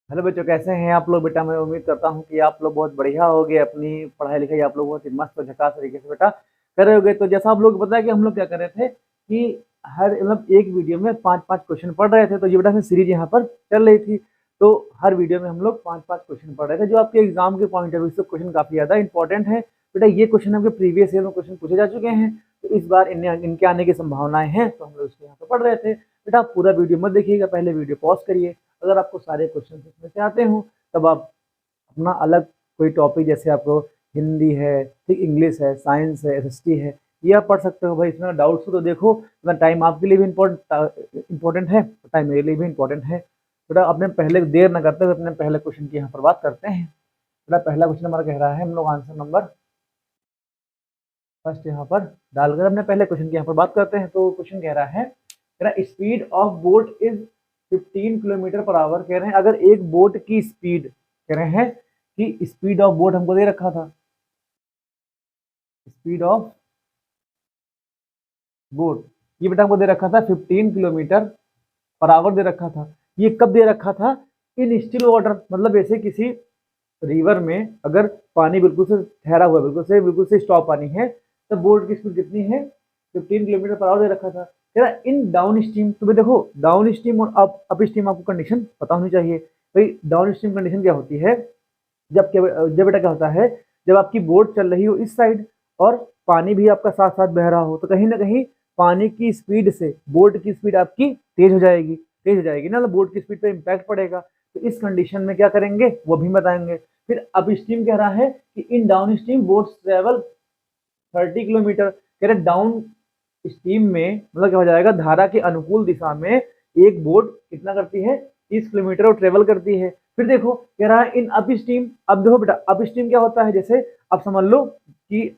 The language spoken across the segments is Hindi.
हेलो बच्चों, कैसे हैं आप लोग? बेटा मैं उम्मीद करता हूं कि आप लोग बहुत बढ़िया होगे। अपनी पढ़ाई लिखाई आप लोग बहुत ही मस्त और झकास तरीके से बेटा कर रहे होगे। तो जैसा आप लोग को पता है कि हम लोग क्या कर रहे थे कि हर मतलब एक वीडियो में पांच पांच क्वेश्चन पढ़ रहे थे। तो ये बेटा हमें सीरीज यहाँ पर चल रही थी। तो हर वीडियो में हम लोग पांच पांच क्वेश्चन पढ़ रहे थे, जो आपके एग्जाम के पॉइंट ऑफ व्यू से क्वेश्चन काफी ज्यादा इंपॉर्टेंट है। बेटा ये क्वेश्चन आपके प्रीवियस ईयर में क्वेश्चन पूछे जा चुके हैं, तो इस बार इनके आने की संभावनाएं हैं, तो हम लोग इसको यहाँ पर पढ़ रहे थे। बेटा आप पूरा वीडियो मत देखिएगा, पहले वीडियो पॉज करिए। अगर आपको सारे क्वेश्चन इसमें से आते हो तब आप अपना अलग कोई टॉपिक, जैसे आपको हिंदी है, ठीक, इंग्लिश है, साइंस है, एसएसटी है, ये आप पढ़ सकते हो। भाई इसमें डाउट्स हो तो देखो, इतना टाइम आपके लिए भी इम्पोर्टेंट है, टाइम मेरे लिए भी इम्पोर्टेंट है। बेटा अपने पहले देर न करते हुए अपने पहले क्वेश्चन की यहाँ पर बात करते हैं। बेटा पहला क्वेश्चन हमारा कह रहा है, हम लोग आंसर नंबर फर्स्ट यहाँ पर डालकर अपने पहले क्वेश्चन की यहाँ पर बात करते हैं। तो क्वेश्चन कह रहा है, कह रहा speed of boat is 15 kilometre per hour. कह रहे हैं अगर एक बोट की स्पीड, कह रहे हैं कि स्पीड ऑफ बोट हमको दे रखा था, स्पीड ऑफ बोट ये बेटा हमको दे रखा था 15 किलोमीटर पर आवर दे रखा था। ये कब दे रखा था? इन स्टिल वाटर, मतलब ऐसे किसी रिवर में अगर पानी बिल्कुल से ठहरा हुआ है, बिल्कुल से स्टॉप पानी है, तो बोट की स्पीड कितनी है? 15 किलोमीटर पर आवर दे रखा था। कह रहा इन डाउन स्ट्रीम, तो भाई देखो डाउन स्ट्रीम और अप स्ट्रीम आपको कंडीशन पता होनी चाहिए। भाई डाउन स्ट्रीम कंडीशन क्या होती है? जब बेटा क्या होता है, जब आपकी बोट चल रही हो इस साइड और पानी भी आपका साथ साथ बह रहा हो, तो कहीं ना कहीं पानी की स्पीड से बोट की स्पीड आपकी तेज हो जाएगी ना, तो बोट की स्पीड पे इम्पैक्ट पड़ेगा। तो इस कंडीशन में क्या करेंगे वो भी बताएंगे। फिर अप स्ट्रीम कह रहा है कि in downstream boats travel 30 kilometre. कह रहे डाउन स्ट्रीम में मतलब क्या हो जाएगा, धारा के अनुकूल दिशा में एक बोट कितना करती है? 30 किलोमीटर और ट्रेवल करती है। फिर देखो कह रहा है इन अप स्ट्रीम, अब देखो बेटा अप स्ट्रीम क्या होता है, जैसे आप समझ लो कि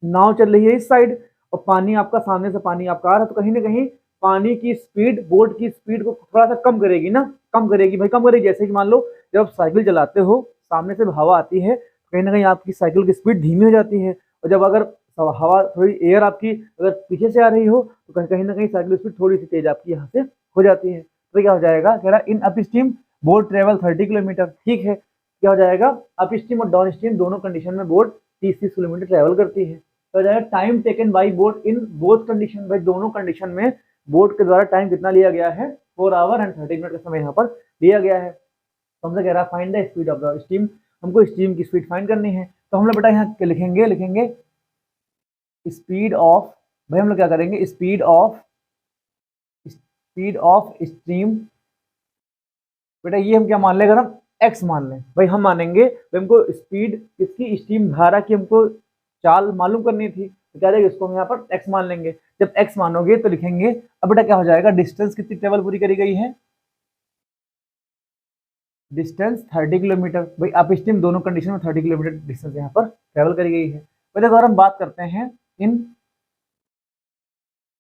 नाव चल रही है इस साइड और पानी आपका सामने से पानी आपका आ रहा है, तो कहीं ना कहीं पानी की स्पीड बोट की स्पीड को थोड़ा सा कम करेगी ना, कम करेगी भाई, कम करेगी। जैसे कि मान लो जब आप साइकिल चलाते हो, सामने से हवा आती है, तो कहीं ना कहीं आपकी साइकिल की स्पीड धीमी हो जाती है। और जब अगर हवा थोड़ी एयर आपकी अगर पीछे से आ रही हो, तो कहीं ना कहीं साइकिल स्पीड थोड़ी सी तेज आपकी यहाँ से हो जाती है। तो क्या हो जाएगा, कह रहा in up stream boat travel 30 kilometre. ठीक है, क्या हो जाएगा, अप स्ट्रीम और डाउन स्ट्रीम दोनों कंडीशन में बोट 30-30 किलोमीटर ट्रेवल करती है। तो हो जाएगा time taken by boat in both condition. भाई दोनों कंडीशन में बोट के द्वारा टाइम कितना लिया गया है? 4 आवर एंड 30 मिनट का समय यहाँ पर लिया गया है। तो हमसे कह रहा है find the speed of the steam, हमको स्टीम की स्पीड फाइंड करनी है। तो हम लोग बेटा यहाँ लिखेंगे स्पीड ऑफ, भाई हम लोग क्या करेंगे, स्पीड ऑफ स्ट्रीम। बेटा ये हम क्या मान लें, अगर हम एक्स मान लें, भाई हम मानेंगे भाई हमको स्पीड किसकी, स्टीम धारा की हमको चाल मालूम करनी थी, तो क्या जाएगा, इसको हम यहाँ पर एक्स मान लेंगे। जब एक्स मानोगे तो लिखेंगे, अब बेटा क्या हो जाएगा, डिस्टेंस कितनी ट्रेवल पूरी करी गई है? Distance 30 kilometre. भाई अप स्ट्रीम दोनों कंडीशन में 30 किलोमीटर डिस्टेंस यहाँ पर ट्रेवल करी गई है। पहले अगर हम बात करते हैं इन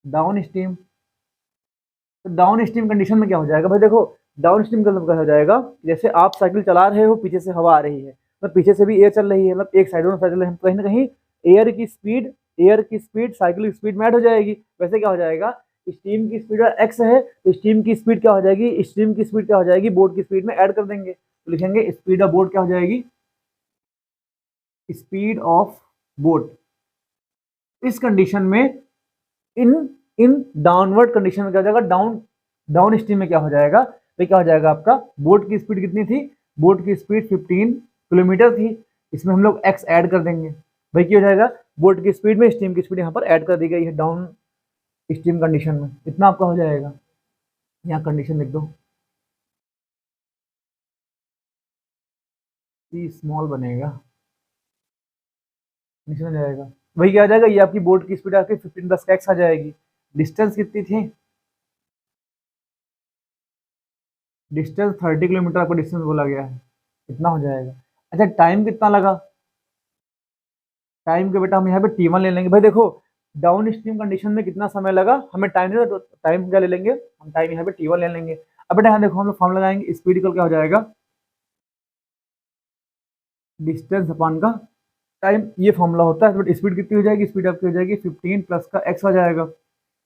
डाउन स्ट्रीम, तो डाउन स्ट्रीम कंडीशन में क्या हो जाएगा, भाई देखो डाउन स्ट्रीम का मतलब क्या हो जाएगा, जैसे आप साइकिल चला रहे हो, पीछे से हवा आ रही है, तो पीछे से भी एयर चल रही है, मतलब एक साइड में साइकिल है, कहीं ना कहीं एयर की स्पीड साइकिल की स्पीड में ऐड हो जाएगी। वैसे क्या हो जाएगा, स्टीम की स्पीड एक्स है, तो स्टीम की स्पीड क्या हो जाएगी, स्टीम की स्पीड क्या हो जाएगी, बोट की स्पीड में ऐड कर देंगे, तो लिखेंगे स्पीड ऑफ बोट क्या हो जाएगी, स्पीड ऑफ बोट। इस कंडीशन में इन इन डाउनवर्ड कंडीशन में क्या हो जाएगा, डाउन स्ट्रीम में क्या हो जाएगा, तो क्या हो जाएगा आपका, बोट की स्पीड कितनी थी, बोट की स्पीड 15 किलोमीटर थी, इसमें हम लोग एक्स ऐड कर देंगे। भाई क्या हो जाएगा, बोट की स्पीड में स्टीम की स्पीड यहाँ पर ऐड कर दी गई है डाउन स्ट्रीम कंडीशन में, इतना आपका हो जाएगा। यहाँ कंडीशन लिख दो, सी स्मॉल बनेगा, नीचे में जाएगा। वही क्या आ जाएगा, ये आपकी बोट की स्पीड आके 15 प्लस का एक्स आ जाएगी। डिस्टेंस कितनी थी, डिस्टेंस 30 किलोमीटर आपको डिस्टेंस बोला गया है, इतना हो जाएगा। अच्छा टाइम कितना लगा, टाइम के बेटा हम यहाँ पे T1 ले लेंगे। भाई देखो डाउन स्ट्रीम कंडीशन में कितना समय लगा, हमें टाइम नहीं, तो टाइम क्या ले लेंगे, हम टाइम यहाँ पे T1 ले लेंगे। अब बेटा यहाँ देखो हम लोग फॉर्म लगाएंगे, स्पीड इक्वल क्या हो जाएगा, डिस्टेंस अपॉन का टाइम, ये फॉर्मूला होता है। बट स्पीड कितनी हो जाएगी, स्पीड आपकी हो जाएगी 15 प्लस का एक्स हो जाएगा।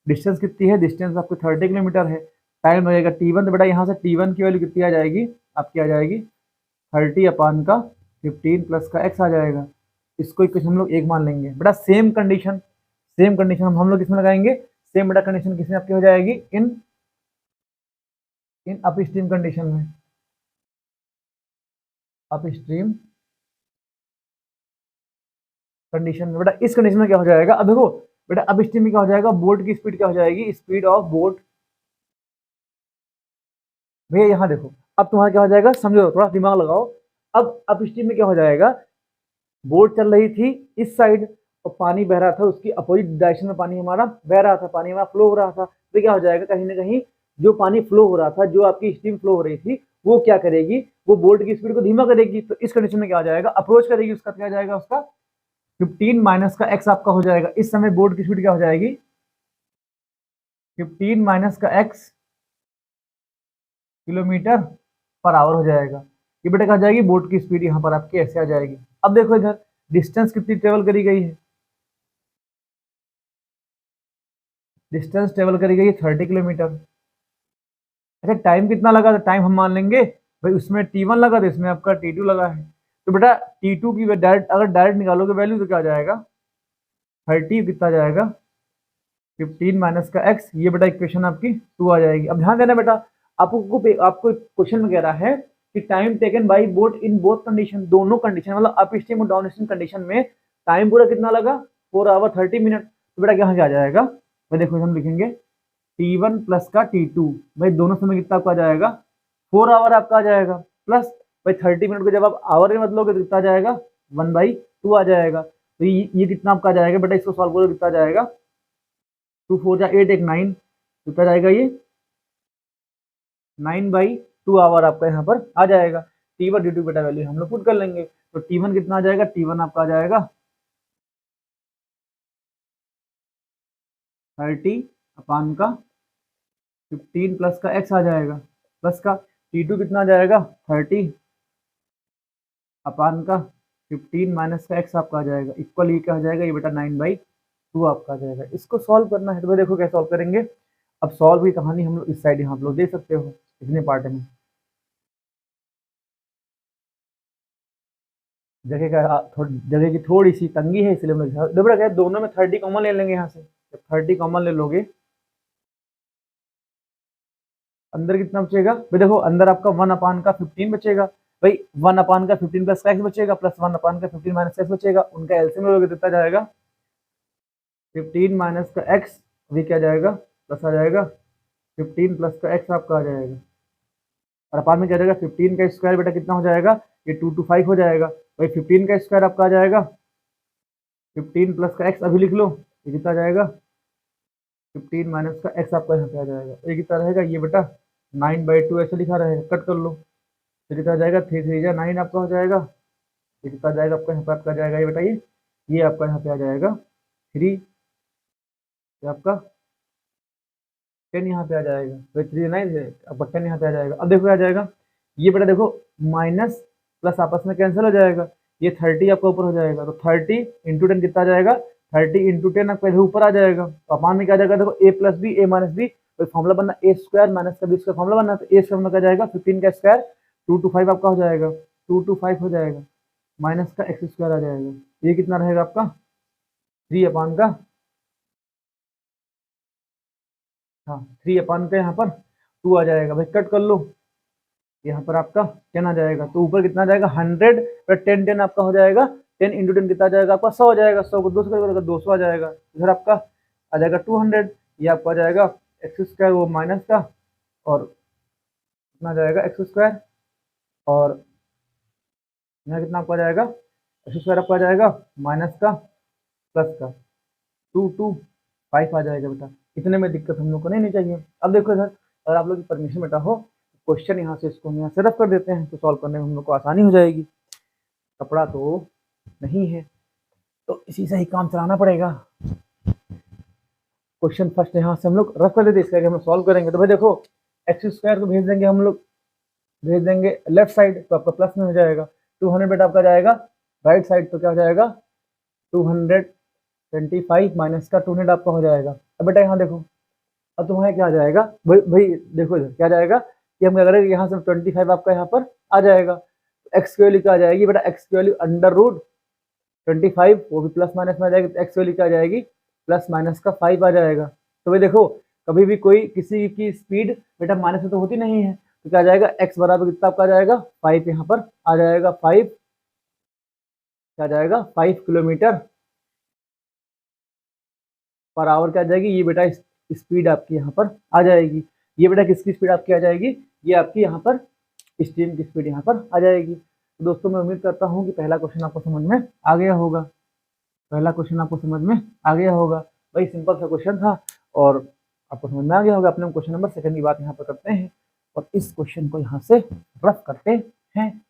डिस्टेंस कितनी है, डिस्टेंस आपको 30 किलोमीटर है, टाइम लगेगा T1, तो बेटा यहाँ से T1 की वैल्यू कितनी आ जाएगी आपकी, आ जाएगी 30 अपान का 15 प्लस का x आ जाएगा। इसको इक्वेशन हम लोग एक मान लेंगे बेटा। सेम कंडीशन हम लोग किसमें लगाएंगे, सेम बेटा कंडीशन किसमें आपकी हो जाएगी, इन अपस्ट्रीम कंडीशन में, अपस्ट्रीम कंडीशन में बेटा। इस कंडीशन में क्या हो जाएगा, अब देखो बेटा अपस्ट्रीम में क्या हो जाएगा, बोट की स्पीड क्या हो जाएगी, स्पीड ऑफ बोट। भैया यहाँ देखो, अब तुम्हारा क्या हो जाएगा, समझो थोड़ा दिमाग लगाओ। अब अपस्ट्रीम में क्या हो जाएगा, बोट चल रही थी इस साइड और पानी बह रहा था, उसकी अपोजिट डायरेक्शन में पानी हमारा बह रहा था, पानी हमारा फ्लो हो रहा था। तो क्या हो जाएगा, कहीं ना कहीं जो पानी फ्लो हो रहा था, जो आपकी स्टीम फ्लो हो रही थी, वो क्या करेगी, वो बोट की स्पीड को धीमा करेगी। तो इस कंडीशन में क्या हो जाएगा, अप्रोच करेगी, उसका क्या जाएगा, उसका 15 माइनस का x आपका हो जाएगा। इस समय बोट की स्पीड क्या हो जाएगी, 15 माइनस का x किलोमीटर पर आवर हो जाएगा। ये बेटा कहा जाएगी बोट की स्पीड, यहाँ पर आपकी ऐसे आ जाएगी। अब देखो इधर डिस्टेंस कितनी ट्रेवल करी गई है, डिस्टेंस ट्रेवल करी गई है 30 किलोमीटर। अच्छा टाइम कितना लगा, तो टाइम हम मान लेंगे भाई उसमें T1 लगा तो इसमें आपका T2 लगा है। तो बेटा T2 की डायरेक्ट, अगर डायरेक्ट निकालोगे वैल्यू तो क्या आ जाएगा, 30 कितना जाएगा, 15 माइनस का x, ये बेटा इक्वेशन आपकी 2 आ जाएगी। अब ध्यान देना बेटा, आपको क्वेश्चन में कह रहा है कि time taken by boat in both condition, दोनों कंडीशन मतलब अप स्ट्रीम और डाउन स्ट्रीम कंडीशन में टाइम पूरा कितना लगा, 4 आवर 30 मिनट। तो बेटा यहाँ क्या आ जाएगा, भाई देखो हम लिखेंगे T1 प्लस का T2, भाई दोनों समय कितना आपका आ जाएगा, 4 आवर आपका आ जाएगा, प्लस भाई 30 मिनट को जब आप आवर में बदलोगे तो कितना आ जाएगा, 1/2 आ जाएगा। तो ये कितना आपका आ जाएगा बेटा, इसको सॉल्व करो कितना आ जाएगा, 2 4 जा 8 1 9, कितना जाएगा ये 9/2 आवर आपका यहाँ पर आ जाएगा। T1 T2 बेटा वैल्यू हम लोग पुट कर लेंगे, तो T1 कितना आ जाएगा, T1 आपका आ जाएगा 30 अपान का 15 प्लस का x आ जाएगा, प्लस का T2 कितना आ जाएगा 30 अपान का 15 माइनस का x आपका आ जाएगा, इक्वल ये क्या हो जाएगा, ये बेटा 9/2 आपका आ जाएगा। इसको सॉल्व करना है तो भाई देखो कैसे सॉल्व करेंगे। अब सॉल्व की कहानी हम लोग इस साइड यहाँ आप लोग देख सकते हो, इतने पार्ट में जगह की थोड़ी सी तंगी है, इसलिए हम लोग देखो क्या दोनों में 30 कॉमन ले लेंगे। यहाँ से जब 30 कॉमन ले लोगे अंदर कितना बचेगा, भाई देखो अंदर आपका 1 अपान का 15 बचेगा, भाई 1 अपान का 15 प्लस का x बचेगा, प्लस 1 अपान का 15 माइनस x बचेगा, उनका एलसीएम लोगे कितना जाएगा 15 माइनस का x, अभी क्या जाएगा प्लस आ जाएगा 15 प्लस का x आपका आ जाएगा, और अपान में क्या जाएगा 15 का स्क्वायर बेटा कितना हो जाएगा, ये 2 to 5 हो जाएगा, भाई 15 का स्क्वायर आपका आ जाएगा 15 प्लस का x, अभी लिख लो ये कितना जाएगा 15 माइनस का x आपका यहाँ पे आ जाएगा, ये कितना रहेगा, ये बेटा 9/2 ऐसे लिखा रहेगा, कट कर लो तो कितना जाएगा 3 3 जा 9 आपका हो जाएगा, ये कितना जाएगा आपका यहाँ पे आपका जाएगा, ये बताइए ये आपका यहाँ पे आ जाएगा 3, ये आपका 10 यहाँ पे आ जाएगा, तो 3 9 है आपका 10 यहाँ पे आ जाएगा। अब देखो आ जाएगा, ये बेटा देखो माइनस प्लस आपस में कैंसिल हो जाएगा, ये 30 आपका ऊपर हो जाएगा, तो 30 इंटू 10 कितना आ जाएगा, 30 इंटू 10 आपका इधर ऊपर आ जाएगा। तो अपान में क्या जाएगा, देखो a plus B A minus B, तो फॉर्मुला बनना ए स्क्वायर माइनस का बी स्क्वायर फॉर्मुला बनना, तो ए स्क्वायर में क्या जाएगा 15 का स्क्वायर 2 to 5 आपका हो जाएगा, 2 to 5 हो जाएगा, माइनस का एक्स स्क्वायर आ जाएगा, ये कितना रहेगा आपका 3 अपान का, हाँ 3 अपान का यहाँ पर 2 आ जाएगा, भाई कट कर लो यहाँ पर आपका 10 आ जाएगा, तो ऊपर कितना जाएगा 100 पर 10 10 आपका हो जाएगा, 10 इंटू 10 कितना जाएगा आपका 100 हो जाएगा, 100 को 200 करेगा 200 आ जाएगा, इधर आपका आ जाएगा 200, ये आपका आ जाएगा एक्स स्क्वायर वो माइनस का, और कितना जाएगा एक्स स्क्वायर, और यहाँ कितना आपका जाएगा एक्स स्क्वायर आपका आ जाएगा माइनस का प्लस का 2 to 5 आ जाएगा बेटा। इतने में दिक्कत हम लोग को नहीं चाहिए। अब देखो इधर अगर आप लोग की परमिशन बेटा हो, क्वेश्चन यहाँ से इसको यहाँ से रफ कर देते हैं, तो सॉल्व करने में हम लोग को आसानी हो जाएगी। कपड़ा तो नहीं है तो इसी से ही काम चलाना पड़ेगा। क्वेश्चन फर्स्ट यहाँ से हम लोग रफ कर देते, इसका हम सॉल्व करेंगे। तो भाई देखो एक्स स्क्वायर को भेज देंगे हम लोग, भेज देंगे लेफ्ट साइड, तो आपका प्लस में हो जाएगा, 200 बेटा आपका जाएगा राइट साइड, तो क्या हो जाएगा 225 माइनस का 200 आपका हो जाएगा। अब बेटा यहाँ देखो अब तुम्हारे क्या आ जाएगा भाई भाई, देखो इधर क्या जाएगा कि हम क्या करेंगे, यहाँ से 25 आपका यहाँ पर आ जाएगा, एक्स की वैल्यू क्या आ जाएगी बेटा, एक्स की वैल्यू अंडर रूट 25, वो भी प्लस माइनस में आ जाएगी, एक्स वैल्यू क्या आ जाएगी, प्लस माइनस का 5 आ जाएगा। तो भाई देखो, कभी भी कोई किसी की स्पीड बेटा माइनस में तो होती नहीं है, तो क्या आ जाएगा, एक्स बराबर कितना आपका आ जाएगा, 5 यहाँ पर आ जाएगा, 5 क्या आ जाएगा, 5 किलोमीटर पर आवर क्या आ जाएगी, ये बेटा स्पीड आपकी यहाँ पर आ जाएगी। ये बेटा किसकी स्पीड आपकी आ जाएगी, ये आपकी यहाँ पर स्टीम की स्पीड यहाँ पर आ जाएगी। तो दोस्तों मैं उम्मीद करता हूँ कि पहला क्वेश्चन आपको समझ में आ गया होगा, पहला क्वेश्चन आपको समझ में आ गया होगा। भाई सिंपल सा क्वेश्चन था और आपको समझ में आ गया होगा। अपने क्वेश्चन नंबर सेकंड की बात यहाँ पर करते हैं और इस क्वेश्चन को यहाँ से रफ करते हैं,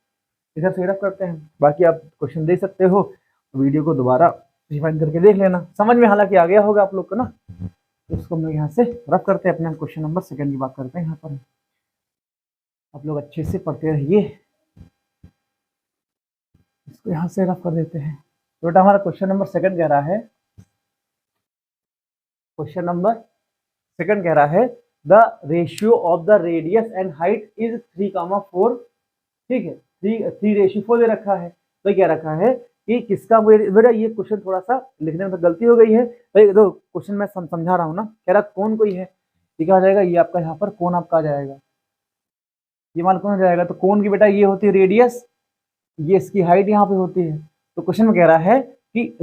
इधर से रफ करते हैं। बाकी आप क्वेश्चन दे सकते हो, वीडियो को दोबारा रिवाइंड करके देख लेना, समझ में हालांकि आ गया होगा आप लोग को ना। तो इसको हम लोग यहाँ से रफ करते हैं, अपने क्वेश्चन नंबर सेकंड की बात करते हैं यहाँ पर। आप लोग अच्छे से पढ़ते रहिए, इसको यहाँ से रफ कर देते हैं। तो बेटा हमारा क्वेश्चन नंबर सेकंड कह रहा है, क्वेश्चन नंबर सेकंड कह रहा है the ratio of the radius and height is 3,4, ठीक है, 3:4 दे रखा है। तो क्या रखा है कि किसका, बेटा ये क्वेश्चन थोड़ा सा लिखने में गलती हो गई है भाई, तो क्वेश्चन मैं समझा रहा हूँ ना, कह रहा कौन कोई है, ये क्या आ जाएगा, ये आपका यहाँ पर कौन आपका आ जाएगा, ये मान कौन आ जाएगा, तो कौन की बेटा ये होती है रेडियस, ये इसकी हाइट यहाँ पे होती है। तो क्वेश्चन में कह रहा है कि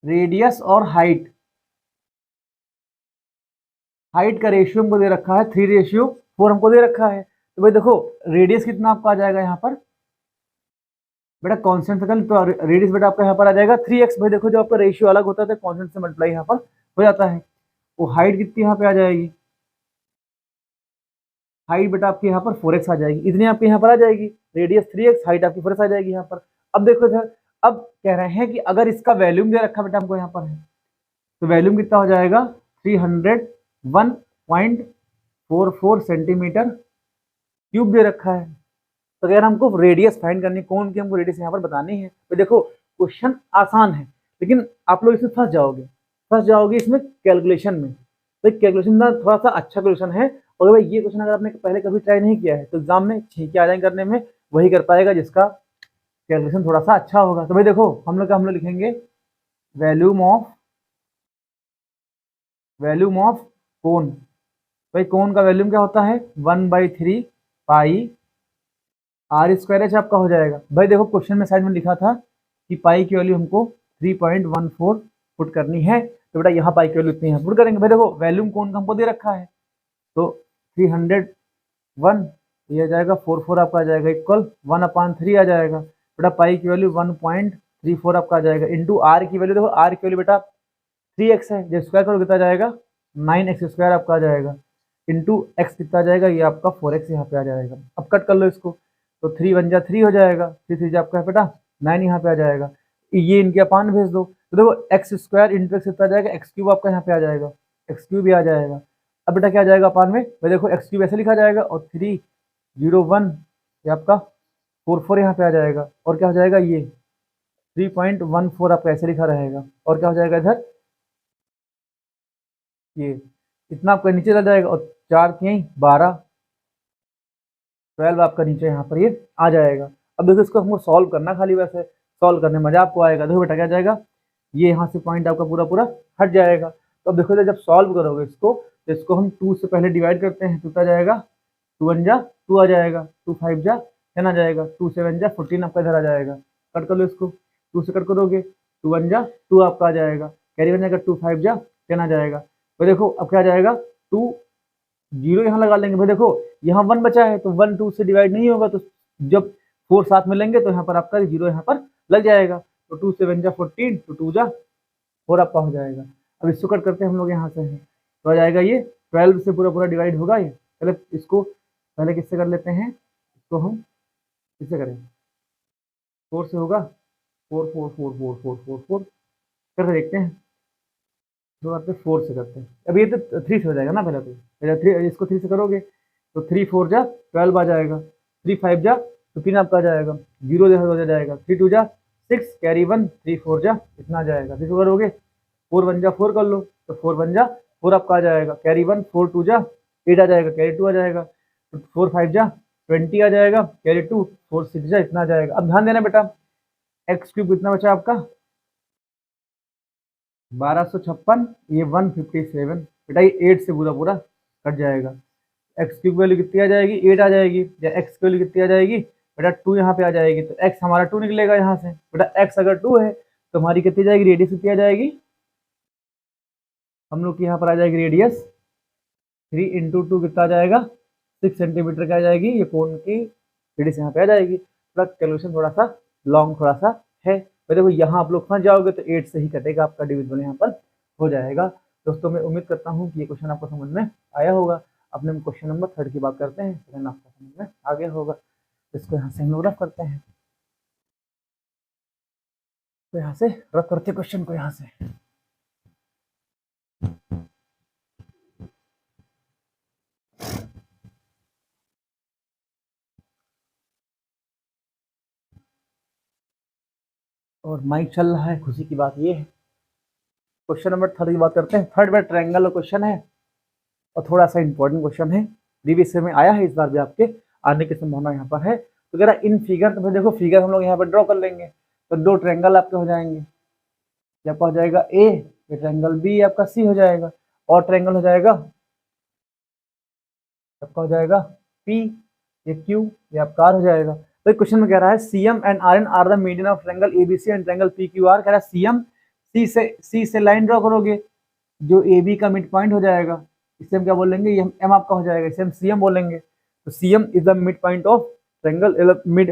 रेडियस और हाइट का रेशियो हमको दे रखा है 3:4 हमको दे रखा है। तो भाई देखो रेडियस कितना आपका आ जाएगा यहाँ पर बेटा, कांस्टेंट से तो रेडियस बेटा आपका यहाँ पर आ जाएगा 3x। भाई देखो जो आपका रेशियो अलग होता है तो कांस्टेंट से मल्टीप्लाई यहाँ पर हो जाता है। वो हाइट कितनी यहाँ पे आ जाएगी, हाइट बेटा आपकी यहाँ पर 4x आ जाएगी, इतनी आपके यहाँ पर आ जाएगी, रेडियस 3x, हाइट आपकी 4x आ जाएगी यहाँ पर। अब देखो इधर, अब कह रहे हैं कि अगर इसका वैल्यूम दे रखा बेटा हमको यहाँ पर है, तो वैल्यूम कितना हो जाएगा 301.44 सेंटीमीटर क्यूब दे रखा है। तो अगर हमको रेडियस फाइंड करनी, कौन की हमको रेडियस यहाँ पर बतानी है, तो देखो क्वेश्चन आसान है लेकिन आप लोग इसमें फंस जाओगे इसमें कैलकुलेशन में। तो कैलकुलेशन ना थोड़ा सा अच्छा क्वेश्चन है, और भाई ये क्वेश्चन अगर आपने पहले कभी ट्राई नहीं किया है तो एग्जाम में छींके आ जाएंगे करने में, वही कर पाएगा जिसका कैलकुलेशन थोड़ा सा अच्छा होगा। तो भाई देखो हम लोग लिखेंगे वैल्यूम ऑफ कोन। भाई कोन का वैल्यूम क्या होता है 1/3 पाई आर स्क्वायर एच आपका हो जाएगा। भाई देखो क्वेश्चन में साइड में लिखा था कि पाई की वैल्यू हमको 3.14 पुट करनी है, तो बेटा यहाँ पाई की वैल्यू इतनी है पुट करेंगे। भाई देखो वैल्यूम कोन का हमको दे रखा है, तो 301 ये आ जाएगा 44 आपका आ जाएगा इक्वल 1/3 आ जाएगा। बेटा पाई की वैल्यू 1.34 आपका आ जाएगा इंटू आर की वैल्यू, देखो आर की वैल्यू बेटा 3x है, जब स्क्वायर करो कितना जाएगा 9x² आपका आ जाएगा, इंटू एक्स कितना आ जाएगा, ये आपका 4x यहाँ पे आ जाएगा। अब कट कर लो इसको, तो 3 1 जा 3 हो जाएगा, 3 3 जा आपका बेटा 9 यहाँ पे आ जाएगा, ये इनके अपान भेज दो, तो देखो x² इंटू एक्स कितना आ जाएगा, x³ आपका यहाँ पे आ जाएगा, x³ भी आ जाएगा। अब बेटा क्या आ जाएगा अपान में, भाई देखो x³ ऐसे लिखा जाएगा और 301 ये आपका 44 यहाँ पे आ जाएगा, और क्या हो जाएगा ये 3.14 आपका ऐसे लिखा रहेगा, और क्या हो जाएगा इधर ये इतना आपका नीचे चला जाएगा, और 4 की 12 12 आपका नीचे यहाँ पर ये आ जाएगा। अब देखो इसको हमको सॉल्व करना, खाली वैसे सॉल्व करने मजा आपको आएगा। देखो बेटा क्या जाएगा, ये यहाँ से पॉइंट आपका पूरा पूरा हट जाएगा। तो अब देखो जब सॉल्व करोगे इसको, तो इसको हम 2 से पहले डिवाइड करते हैं, तो क्या जाएगा 2 1 जा 2 आ जाएगा, 2 5 जा 10 आ जाएगा, 2 7 जा 14 आपका इधर आ जाएगा। कट कर लो इसको, 2 से कट करोगे 2 1 जा 2 आपका आ जाएगा, कैरी बन जाएगा 2 5 जा 10 आ जाएगा। तो देखो अब क्या जाएगा 2 0 यहाँ लगा लेंगे। भाई देखो यहाँ 1 बचा है, तो 1 2 से डिवाइड नहीं होगा, तो जब 4 साथ में लेंगे तो यहाँ पर आपका 0 यहाँ पर लग जाएगा, तो 2 7 जा 14, तो 2 जा 4 आपका हो जाएगा। अब इसको कट करते हैं हम लोग यहाँ से है, तो आ जाएगा ये 12 से पूरा पूरा डिवाइड होगा ये। पहले इसको पहले किससे कर लेते हैं, इसको हम किससे करें 4 से होगा, 4 4 4 4 4 4 4 करके देखते हैं, तो आपके 4 से करते हैं। अब ये तो 3 से हो जाएगा ना, पहले तो 3 इसको 3 से करोगे तो 3 4 जा 12 आ जाएगा, 3 5 जा 15 आपका आ जाएगा, 0 हो जाएगा, 3 2 जा 6 कैरी 1 3 4 जा इतना आ जाएगा। 3 करोगे 4 1 जा 4 कर लो, तो 4 1 जा 4 आपका आ जाएगा, कैरी 1, 4 2 जा 8 आ जाएगा, कैरी 2 आ जाएगा, तो 4 5 जा 20 आ जाएगा, कैरी 2, 4 6 जा इतना आ जाएगा। अब ध्यान देना बेटा, एक्स क्यूब कितना बचा आपका 1256, ये 157 बेटा, ये 8 से पूरा पूरा कट जाएगा। एक्स क्यूब वैल्यू कितनी आ जाएगी, 8 आ जाएगी, या एक्स की वैल्यू कितनी आ जाएगी बेटा 2 यहाँ पे आ जाएगी, तो एक्स हमारा 2 निकलेगा यहाँ से। बेटा एक्स अगर 2 है तो हमारी कितनी जाएगी, रेडियस कितनी आ जाएगी, हम लोग की यहाँ पर आ जाएगी रेडियस 3 इंटू 2 कितना आ जाएगा 6 सेंटीमीटर का आ जाएगी, ये कोण की रेडियस यहाँ पे आ जाएगी। थोड़ा कैलकुलेशन थोड़ा सा लॉन्ग थोड़ा सा है, तो देखो यहाँ आप लोग फंस जाओगे तो 8 से ही कटेगा आपका डिविजिबल यहाँ पर हो जाएगा। दोस्तों मैं उम्मीद करता हूँ कि ये क्वेश्चन आपको समझ में आया होगा। अपने क्वेश्चन नंबर 3 की बात करते हैं, सेकंड आपको समझ में आ गया होगा। इसको यहाँ से हम लोग रफ करते हैं, तो यहाँ से रफ करते क्वेश्चन को यहाँ से। और माइक चल रहा है, खुशी की बात ये है। क्वेश्चन नंबर 3 की बात करते हैं। थर्ड बार ट्रायंगल क्वेश्चन है और थोड़ा सा इंपॉर्टेंट क्वेश्चन है, प्रीवियस में आया है, इस बार भी आपके आने की संभावना यहाँ पर है। तो कह रहा इन फिगर, तो देखो फिगर हम लोग यहाँ पर ड्रॉ कर लेंगे, तो 2 ट्रायंगल आपके हो जाएंगे, ये आपका हो जाएगा ए, ये ट्रायंगल बी आपका सी हो जाएगा, और ट्रायंगल हो जाएगा आपका हो जाएगा पी, ये क्यू, ये आपका आर हो जाएगा। तो क्वेश्चन में कह रहा है CM and R N are the median of triangle ABC and triangle P Q R. कह रहा है सीएम, सी से लाइन ड्रॉ करोगे, जो ए बी का मिड पॉइंट हो जाएगा, इसे हम क्या बोलेंगे, ये एम आपका हो जाएगा, इसे हम सीएम बोलेंगे। तो CM is the mid point of triangle mid,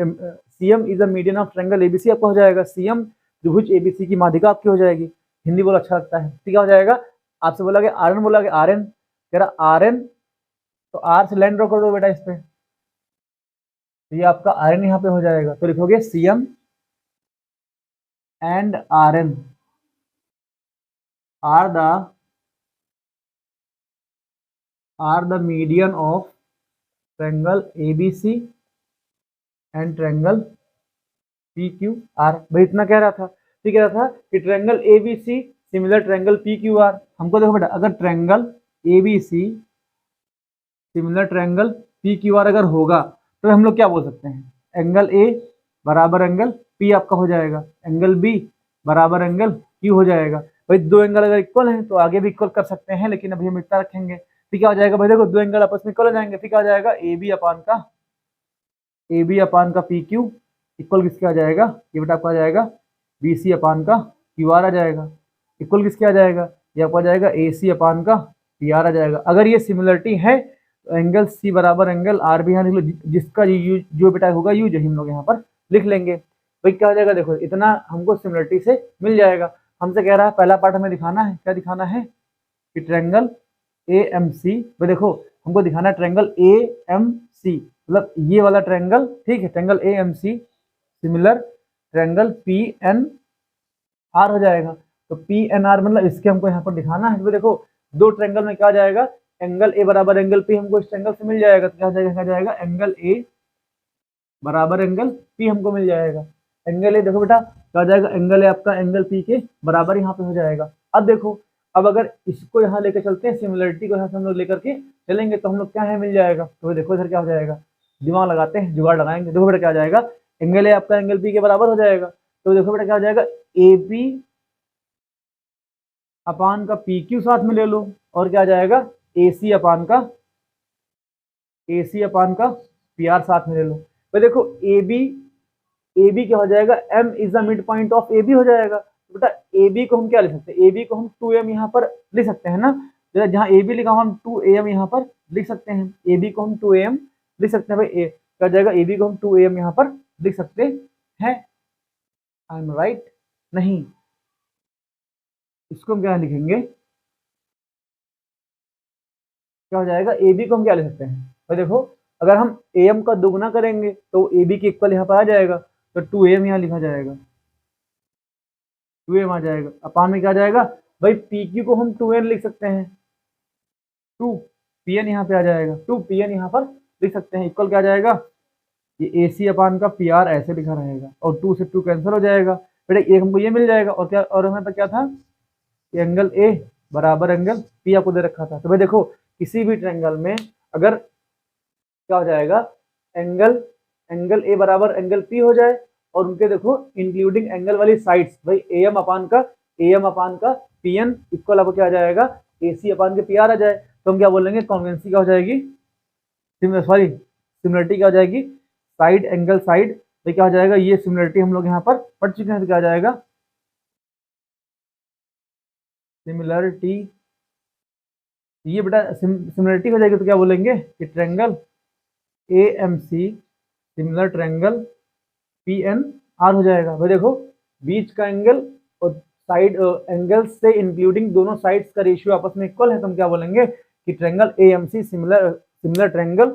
CM is the median of triangle ABC आपका हो जाएगा। सीएम त्रिभुज एबीसी की माध्यिका आपकी हो जाएगी। हिंदी बोला अच्छा लगता है, ठीक है हो जाएगा। आपसे बोला गया आर एन, बोला गया आर एन, कह रहा आर एन, तो आर से लाइन ड्रॉ कर दो बेटा इस पे, तो ये आपका आर एन यहाँ पे हो जाएगा। तो लिखोगे CM and R N are the median of triangle ABC and triangle PQR। भाई इतना कह रहा था, ठीक कह रहा था कि triangle ABC similar triangle PQR। हमको देखो बेटा, अगर triangle ABC similar triangle PQR अगर होगा तो हम लोग क्या बोल सकते हैं, एंगल A बराबर एंगल P आपका हो जाएगा, एंगल B बराबर एंगल Q हो जाएगा। भाई 2 एंगल अगर इक्वल हैं तो आगे भी इक्वल कर सकते हैं, लेकिन अभी हम इतना रखेंगे। फिर क्या हो जाएगा भाई, देखो 2 एंगल आपस में इक्वल हो जाएंगे, फिर क्या हो जाएगा ए बी अपान का पी क्यू इक्वल किसके आ जाएगा, ये बेटा आपका आ जाएगा बी सी अपान का क्यू आर आ जाएगा, इक्वल किसके आ जाएगा, ये आपका आ जाएगा ए सी अपान का पी आर आ जाएगा। अगर ये सिमिलरिटी है तो एंगल सी बराबर एंगल आर भी यहाँ लिख लो, जिसका यू जो बेटा होगा यू जो हम लोग यहाँ पर लिख लेंगे। भाई क्या हो जाएगा, देखो इतना हमको सिमिलरिटी से मिल जाएगा। हमसे कह रहा है पहला पार्ट हमें दिखाना है, क्या दिखाना है कि ट्रायंगल ए एम सी, भाई देखो हमको दिखाना है ट्रायंगल ए एम सी, मतलब ये वाला ट्रायंगल, ठीक है, triangle A M C similar triangle P N R हो जाएगा। तो पी एन आर मतलब इसके हमको यहाँ पर दिखाना है। तो देखो 2 ट्रायंगल में क्या जाएगा, एंगल ए बराबर एंगल पी हमको इस ट्रायंगल से मिल जाएगा, तो क्या जाएगा एंगल ए बराबर एंगल पी हमको मिल जाएगा। एंगल ए देखो बेटा क्या हो जाएगा, एंगल ए आपका एंगल पी के बराबर यहाँ पे हो जाएगा। अब देखो, अब अगर इसको यहाँ लेकर चलते हैं, सिमिलरिटी को यहाँ से हम लोग लेकर के चलेंगे तो हम लोग क्या है मिल जाएगा। तो देखो इधर क्या हो जाएगा, दिमाग लगाते हैं, जुगाड़ लगाएंगे। देखो बेटा क्या हो जाएगा, एंगल ए आपका एंगल पी के बराबर हो जाएगा, तो देखो बेटा क्या हो जाएगा, ए पी अपान का पी क्यू साथ में ले लो, और क्या आ जाएगा ए सी अपान का पी आर साथ में ले लो। तो देखो ए बी क्या हो जाएगा, M is the mid point of A B हो जाएगा। तो बेटा ए बी को हम क्या लिख सकते हैं, ए बी को हम 2m यहाँ पर लिख सकते हैं ना, जहाँ ए बी लिखा हुआ हम 2am यहाँ पर लिख सकते हैं, ए बी को हम 2am लिख सकते हैं। भाई क्या जाएगा, ए बी को हम 2am यहाँ पर लिख सकते हैं। आई एम राइट, नहीं इसको हम क्या लिखेंगे, क्या हो जाएगा, ए बी को हम क्या लिख सकते हैं, भाई देखो अगर हम am का दोगुना करेंगे तो ए बी के इक्वल यहाँ पर आ जाएगा, तो 2am यहाँ लिखा जाएगा, 2m आ जाएगा। अपान में क्या आ जाएगा, भाई पी क्यू को हम 2n लिख सकते हैं, 2pn यहाँ पे आ जाएगा, 2pn यहाँ पर लिख सकते हैं, इक्वल क्या आ जाएगा, ये ए सी अपान का पी आर ऐसे लिखा रहेगा, और 2 से 2 कैंसिल हो जाएगा, बेटा एक हमको ये मिल जाएगा, और क्या, और हमें पर क्या था एंगल ए बराबर एंगल पी आपको दे रखा था। तो भाई देखो किसी भी ट्रायंगल में अगर क्या हो जाएगा, एंगल एंगल ए बराबर एंगल पी हो जाए और उनके देखो इंक्लूडिंग एंगल वाली साइड्स, भाई एम अपान का पी एन इक्वल आपको क्या आ जाएगा, ए सी अपान के पी आर आ जाए, तो हम क्या बोलेंगे, कॉन्वेंसी क्या हो जाएगी, सॉरी सिमिलरिटी क्या हो जाएगी, साइड एंगल साइड, तो क्या हो जाएगा, ये सिमिलरिटी हम लोग यहाँ पर पढ़ चुके हैं, तो क्या आ जाएगा, सिमिलरिटी, ये बेटा सिमिलरिटी हो जाएगी, तो क्या बोलेंगे कि triangle A M C similar triangle P N R हो जाएगा। भाई देखो बीच का एंगल और साइड एंगल से इंक्लूडिंग दोनों साइड्स का रेशियो आपस में इक्वल है, तो हम क्या बोलेंगे कि triangle A M C similar triangle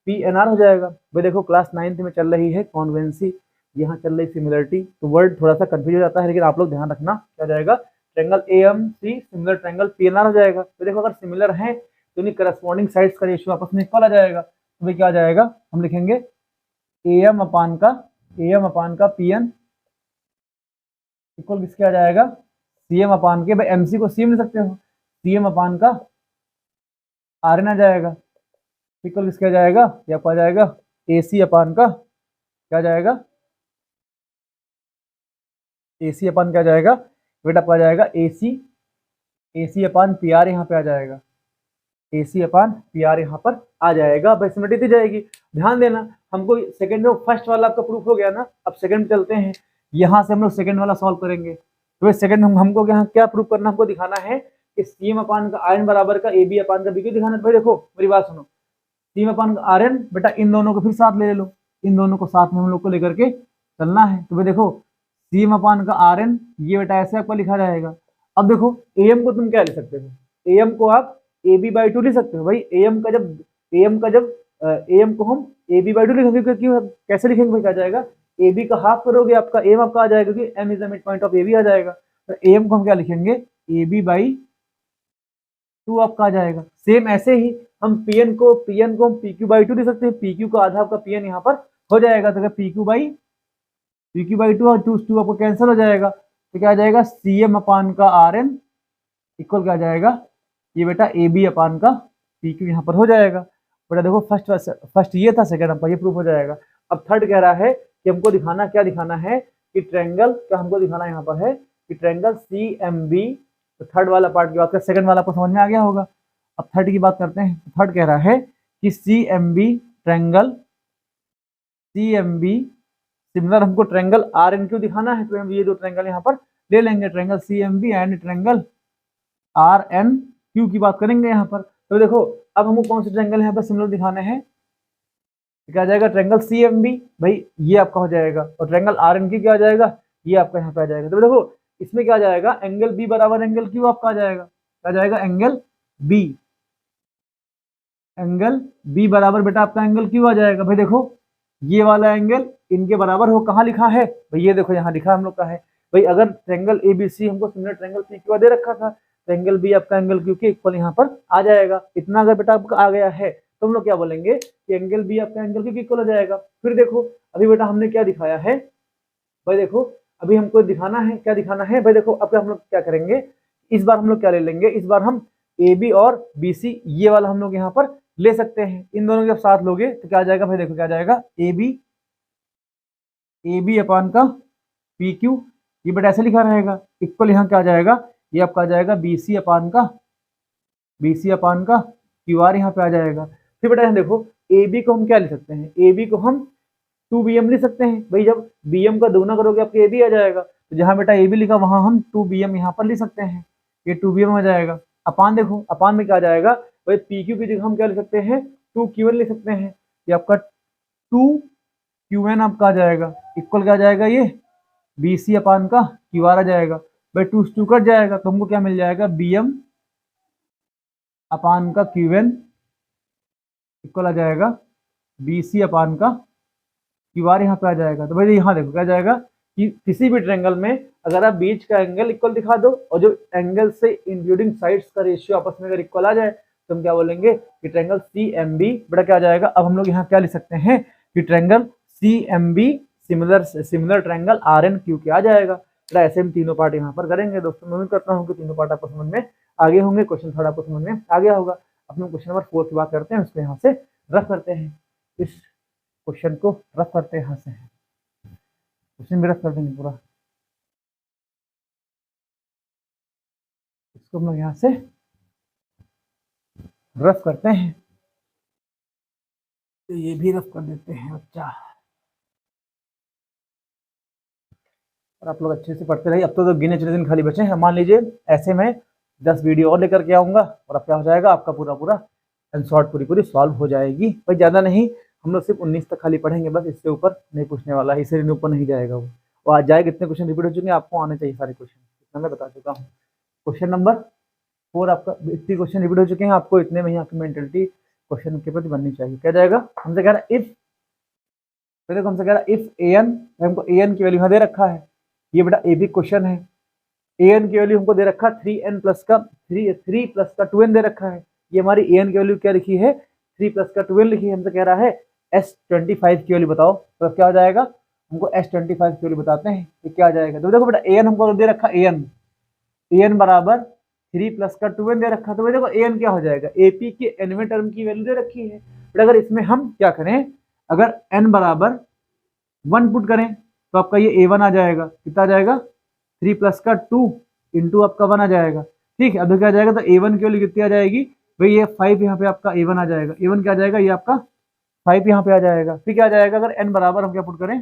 P N R हो जाएगा। भाई देखो क्लास 9th में चल रही है कॉन्वेंसी, यहाँ चल रही सिमिलरिटी, तो वर्ड थोड़ा सा कंफ्यूज हो जाता है, लेकिन आप लोग ध्यान रखना क्या जाएगा, triangle A M C similar triangle P N R हो जाएगा। तो देखो अगर सिमिलर है तो इन्हीं करस्पॉन्डिंग साइड्स का रेशियो आपस में इक्वल आ जाएगा, तो भाई क्या आ जाएगा, हम लिखेंगे ए एम अपान का पी एन इक्वल किसके आ जाएगा, सी एम अपान के, भाई एमसी को सी एम ले सकते हो, सी एम अपान का आर एन आ जाएगा, इक्वल किसके आ जाएगा, ये आपको आ जाएगा ए सी अपान का क्या जाएगा, ए सी अपान क्या जाएगा बेटा, आपको आ जाएगा ए सी अपान पी आर यहाँ पे आ जाएगा, ए सी अपान पी आर यहाँ पर आ जाएगा। भाई सिमिलरिटी दी जाएगी। ध्यान देना हमको सेकंड में फर्स्ट वाला आपका प्रूफ हो गया ना, अब सेकंड में चलते हैं, यहाँ से हम लोग सेकंड वाला सॉल्व करेंगे। तो भाई सेकंड हमको यहाँ क्या प्रूफ करना, हमको दिखाना है कि सी एम अपान का आर एन बराबर का ए बी अपान का बी क्यों दिखाना है। भाई देखो मेरी बात सुनो, सी एम अपान का आर एन बेटा इन दोनों को फिर साथ ले लो, इन दोनों को साथ में हम लोग को लेकर के चलना है। तो भाई देखो सी एम अपान का आर एन ये बेटा ऐसे आपका लिखा जाएगा। अब देखो ए एम को तुम क्या ले सकते हो, ए एम को आप ए बी बाई टू लिख सकते हो। भाई ए एम का जब ए एम को हम ए बी बाई टू लिखेंगे, क्यों कैसे लिखेंगे भाई, क्या जाएगा ए बी का हाफ करोगे आपका एम आपका आ जाएगा, क्योंकि M is the mid point of A B आ जाएगा। तो ए एम को हम क्या लिखेंगे, ए बी बाई टू आपका आ जाएगा। सेम ऐसे ही हम पी एन को हम पी क्यू बाई टू लिख सकते हैं, पी क्यू का आधा आपका पी एन यहाँ पर हो जाएगा, तो पी क्यू बाई टू और टू आपको कैंसिल हो जाएगा, तो क्या आ जाएगा सी एम अपान का आर एन इक्वल क्या आ जाएगा, ये बेटा ए बी अपान का पी क्यू यहाँ पर हो जाएगा। बेटा देखो फर्स्ट ये था, सेकंड आपका ये प्रूफ हो जाएगा। अब थर्ड कह रहा है कि हमको दिखाना क्या दिखाना है कि ट्रायंगल क्या हमको दिखाना यहाँ पर है कि ट्रायंगल सी एम बी। तो थर्ड वाला पार्ट की बात कर, सेकंड वाला आपको समझ में आ गया होगा। अब थर्ड की बात करते हैं। थर्ड कह रहा है कि C M B triangle C M B similar हमको ट्रायंगल आर एन क्यू दिखाना है, तो हम ये दो ट्रायंगल यहाँ पर ले लेंगे, triangle C M B and triangle R N Q की बात करेंगे यहाँ पर। तो देखो अब हमको कौन से ट्रायंगल यहाँ पर सिमिलर दिखाने हैं, क्या आ जाएगा ट्रायंगल सी एम बी, भाई ये आपका हो जाएगा, और ट्रायंगल आर एन क्यू क्या आ जाएगा, ये आपका यहाँ पे आ जाएगा। तो देखो इसमें क्या आ जाएगा, एंगल बी बराबर एंगल क्यू आपका आ जाएगा, क्या आ जाएगा एंगल बी बराबर बेटा आपका एंगल क्यू आ जाएगा। भाई देखो ये वाला एंगल इनके बराबर हो, कहाँ लिखा है भाई, ये देखो यहाँ लिखा हम लोग का है। भाई अगर ट्रायंगल ए बी सी हमको सिमिलर ट्रायंगल पी क्यू दे रखा था, तो एंगल बी आपका एंगल क्यू के इक्वल यहाँ पर आ जाएगा। इतना अगर बेटा आपका आ गया है तो हम लोग क्या बोलेंगे कि एंगल बी आपका एंगल क्यू के इक्वल हो जाएगा। फिर देखो अभी बेटा हमने क्या दिखाया है, भाई देखो अभी हमको दिखाना है, क्या दिखाना है भाई देखो, अब हम लोग क्या करेंगे, इस बार हम लोग क्या ले लेंगे, इस बार हम ए बी और बी सी ये वाला हम लोग यहाँ पर ले सकते हैं। इन दोनों के जब साथ लोगे तो क्या आ जाएगा भाई देखो, क्या आ जाएगा ए बी अपान का पी क्यू, ये बेटा ऐसे लिखा रहेगा, इक्वल यहाँ क्या आ जाएगा, ये आपका आ जाएगा बी सी अपान का क्यू आर यहाँ पे आ जाएगा। फिर बेटा यहाँ देखो ए बी को हम क्या ले सकते हैं, ए बी को हम 2bm लिख सकते हैं। भाई जब bm का दोगुना करोगे आपके ए बी आ जाएगा, तो जहाँ बेटा ए बी लिखा वहाँ हम 2bm यहाँ पर लिख सकते हैं, ये 2bm आ जाएगा। अपान देखो अपान में क्या आ जाएगा, भाई पी क्यू की जगह हम क्या लिख सकते हैं, 2q1 लिख सकते हैं, ये आपका 2q1 आपका आ जाएगा, इक्वल क्या आ जाएगा, ये बी सी अपान का क्यू आर आ जाएगा। भाई 2 कट जाएगा तो हमको क्या मिल जाएगा, bm अपान का क्यू1 इक्वल आ जाएगा बी सी अपान का क्यू आर यहाँ पे आ जाएगा। तो भाई यहाँ देखो क्या जाएगा कि किसी भी ट्रायंगल में अगर आप बीच का एंगल इक्वल दिखा दो और जो एंगल से इंक्लूडिंग साइड्स का रेशियो आपस में अगर इक्वल आ जाए तो हम क्या बोलेंगे कि ट्रायंगल सी एम बी बेटा क्या आ जाएगा। अब हम लोग यहाँ क्या लिख सकते हैं कि triangle C M B similar triangle R N Q के आ जाएगा। बेटा ऐसे हम तीनों पार्ट यहाँ पर करेंगे दोस्तों। मैं उम्मीद करता हूँ कि तीनों पार्ट आपको समझ में आगे होंगे, क्वेश्चन थोड़ा आपको समझ में आ गया होगा। अपने क्वेश्चन नंबर 4 की बात करते हैं, उसको यहाँ से रफ करते हैं। इस क्वेश्चन को रफ करते हैं, यहाँ से क्वेश्चन भी रफ कर देंगे पूरा। इसको हम लोग यहाँ से रफ करते हैं, तो ये भी रफ कर देते हैं बच्चा। और आप लोग अच्छे से पढ़ते रहिए। अब तो गिने चुने दिन खाली बचे हैं। मान लीजिए ऐसे में 10 वीडियो और लेकर के आऊँगा और अब क्या हो जाएगा, आपका पूरा पूरा आंसर पूरी सॉल्व हो जाएगी। भाई ज़्यादा नहीं, हम लोग सिर्फ 19 तक खाली पढ़ेंगे बस, इससे ऊपर नहीं पूछने वाला है, इससे ऊपर नहीं जाएगा वो आज जाएगा। इतने क्वेश्चन रिपीट हो चुके हैं, आपको आने चाहिए सारे क्वेश्चन, इतना मैं बता चुका हूँ। क्वेश्चन नंबर 4 आपका इतने क्वेश्चन रिपीट हो चुके हैं, आपको इतने में ही आपकी मेंटलिटी क्वेश्चन के प्रति बननी चाहिए। क्या जाएगा, हमसे कह रहा है इफ, पहले हमसे कह रहा है इफ an, हमको an की वैल्यू यहाँ दे रखा है, ये बेटा ए बी क्वेश्चन है। an की वैल्यू हमको दे रखा 3n प्लस का 3 प्लस का 2n दे रखा है। ये हमारी an की वैल्यू क्या लिखी है, 3 प्लस का 2n लिखी है। हमसे कह रहा है S25 की वैल्यू बताओ, तो क्या हो जाएगा, हमको S25 की वैल्यू बताते हैं कि क्या आ जाएगा। तो देखो बेटा an हमको दे रखा an बराबर 3 प्लस का 2n दे रखा, तो देखो an क्या हो जाएगा, AP के nवें टर्म की वैल्यू दे रखी है। बट अगर इसमें हम क्या करें, अगर n बराबर 1 पुट करें तो आपका ये a1 आ जाएगा। कितना आ जाएगा, 3 प्लस का 2 इंटू आपका 1 आ जाएगा। ठीक है, अब क्या आ जाएगा, तो a1 की वैल्यू कितनी आ जाएगी भाई, ये 5 यहाँ पे आपका a1 आ जाएगा। a1 क्या आ जाएगा, ये आपका 5 यहाँ पे आ जाएगा। फिर क्या आ जाएगा, अगर n बराबर हम क्या पुट करें,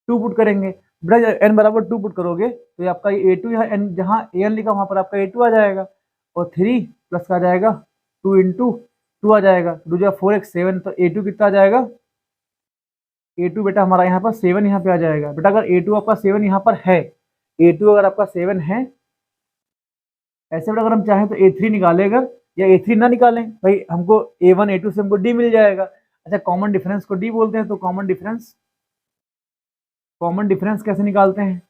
2 पुट करेंगे। बेटा n बराबर 2 पुट करोगे तो ये आपका ये a2 यहाँ n जहाँ an लिखा वहाँ पर आपका a2 आ जाएगा, और 3 प्लस का आ जाएगा 2 इंटू 2 आ जाएगा, 2 जो 4x 7, तो a2 कितना आ जाएगा, a2 बेटा हमारा यहाँ पर 7 यहाँ पे आ जाएगा। बेटा अगर a2 आपका 7 यहाँ पर है, a2 अगर आपका 7 है, ऐसे बेटा अगर हम चाहें तो a3 निकालें, अगर या a3 ना निकालें भाई, हमको a1 a2 से हमको d मिल जाएगा। अच्छा कॉमन डिफरेंस को d बोलते हैं, तो कॉमन डिफरेंस कैसे निकालते हैं,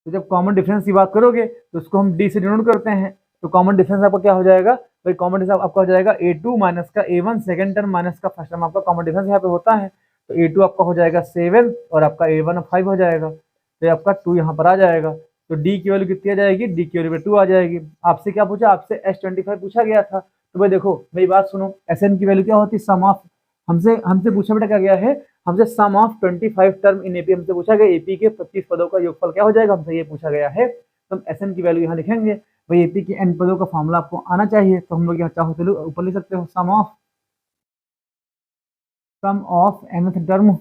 तो जब कॉमन डिफरेंस की बात करोगे तो उसको हम d से डिनोट करते हैं। तो कॉमन डिफरेंस आपका क्या हो जाएगा भाई, कॉमन डिफरेंस आपका हो जाएगा a2 माइनस का a1 सेकंड टर्म माइनस का फर्स्ट टर्म, आपका कॉमन डिफरेंस यहाँ पे होता है। तो a2 आपका हो जाएगा 7 और आपका a1 5 हो जाएगा, तो आपका 2 यहाँ पर आ जाएगा। तो d की वैल्यू कितनी आ जाएगी, d की वैल्यू 2 आ जाएगी। आपसे क्या पूछा, आपसे S25 पूछा गया था। तो भाई देखो मेरी बात सुनो, Sn की वैल्यू क्या होती है, सम ऑफ, हमसे पूछा बेटा क्या गया है, हमसे सम ऑफ 25 टर्म इन एपी हमसे पूछा गया, एपी के 25 पदों का योगफल क्या हो जाएगा, हमसे ये पूछा गया है। तो हम Sn की वैल्यू यहाँ लिखेंगे। भाई एपी के n पदों का फॉर्मूला आपको आना चाहिए, तो हम लोग यहाँ चाहो चलो ऊपर लिख सकते हो, sum of nth term,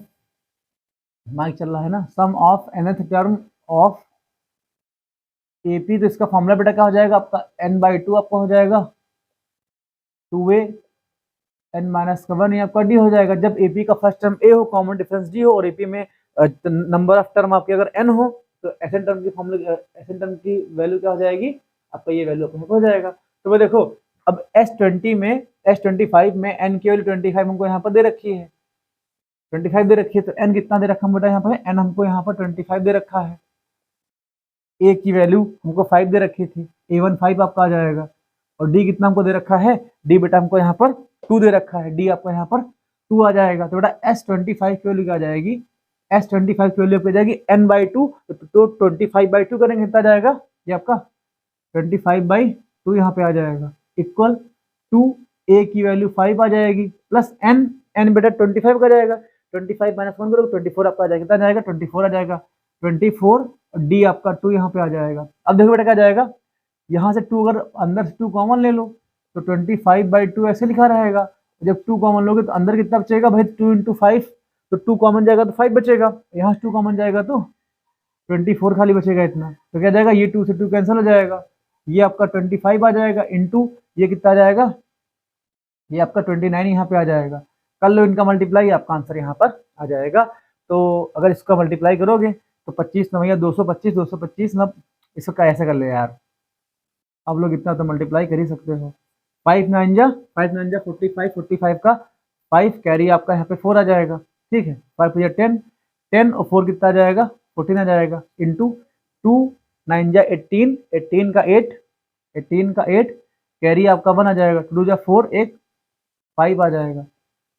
mic चल रहा है ना, sum of nth term of AP. तो इसका फॉर्मूला बेटा क्या हो जाएगा, आपका n/2 आपका हो जाएगा 2a n माइनस का 1, ये आपका d हो जाएगा। जब एपी का फर्स्ट टर्म a हो, कॉमन डिफरेंस d हो, और एपी में नंबर ऑफ टर्म आपके अगर n हो, तो एसएन टर्म की फॉर्मूला, एसएन टर्म की वैल्यू क्या हो जाएगी, आपका ये वैल्यू अपने हो जाएगा। तो वो देखो अब S25 में n की वैल्यू 25 हमको यहाँ पर दे रखी है, 25 दे रखी है, तो n कितना दे रखा है बेटा, यहाँ पर n हमको यहाँ पर 25 दे रखा है। a की वैल्यू हमको 5 दे रखी थी, a1 5 आपका आ जाएगा। और d कितना हमको दे रखा है, d बेटा हमको यहाँ पर 2 दे रखा है, d आपको यहाँ पर 2 आ जाएगा। तो बेटा S25 की वैल्यू क्या आ जाएगी, S25 की वैल्यू आ जाएगी n/2, तो 25/2 करेंगे कितना जाएगा, ये आपका 25/2 यहाँ पे आ जाएगा, इक्वल टू a की वैल्यू 5 आ जाएगी, प्लस n बेटा 25 का जाएगा, 25 माइनस 1 करो 24 आपका आ जाएगा, कितना जाएगा 24 आ जाएगा, 24 और d आपका 2 यहाँ पे आ जाएगा। अब देखो बेटा क्या जाएगा, यहाँ से 2 अगर अंदर से 2 कॉमन ले लो तो 25/2 ऐसे लिखा रहेगा। जब 2 कॉमन लोगे तो अंदर कितना बचेगा भाई, 2 इंटू 5, तो 2 कॉमन जाएगा तो 5 बचेगा, यहाँ से 2 कॉमन जाएगा तो 24 खाली बचेगा इतना। तो क्या जाएगा, ये 2 से 2 कैंसिल हो जाएगा, ये आपका 25 आ जाएगा, इंटू ये कितना आ जाएगा, ये आपका 29 यहाँ पे आ जाएगा। कर लो इनका मल्टीप्लाई, आपका आंसर यहाँ पर आ जाएगा। तो अगर इसका मल्टीप्लाई करोगे तो 25 9 या 225 225 ना, इसको कैसे कर ले यार, आप लोग इतना तो मल्टीप्लाई कर ही सकते हो। 5 9 जा 45, 45 का 5 कैरी आपका यहाँ पे 4 आ जाएगा। ठीक है, 5 या 10, 10 और 4 कितना आ जाएगा, 14 आ जाएगा, इंटू 2 9 जा 18, 18 का 8, 18 का 8 कैरी आपका 1 आ जाएगा, 2 जा 4 एक 5 आ जाएगा,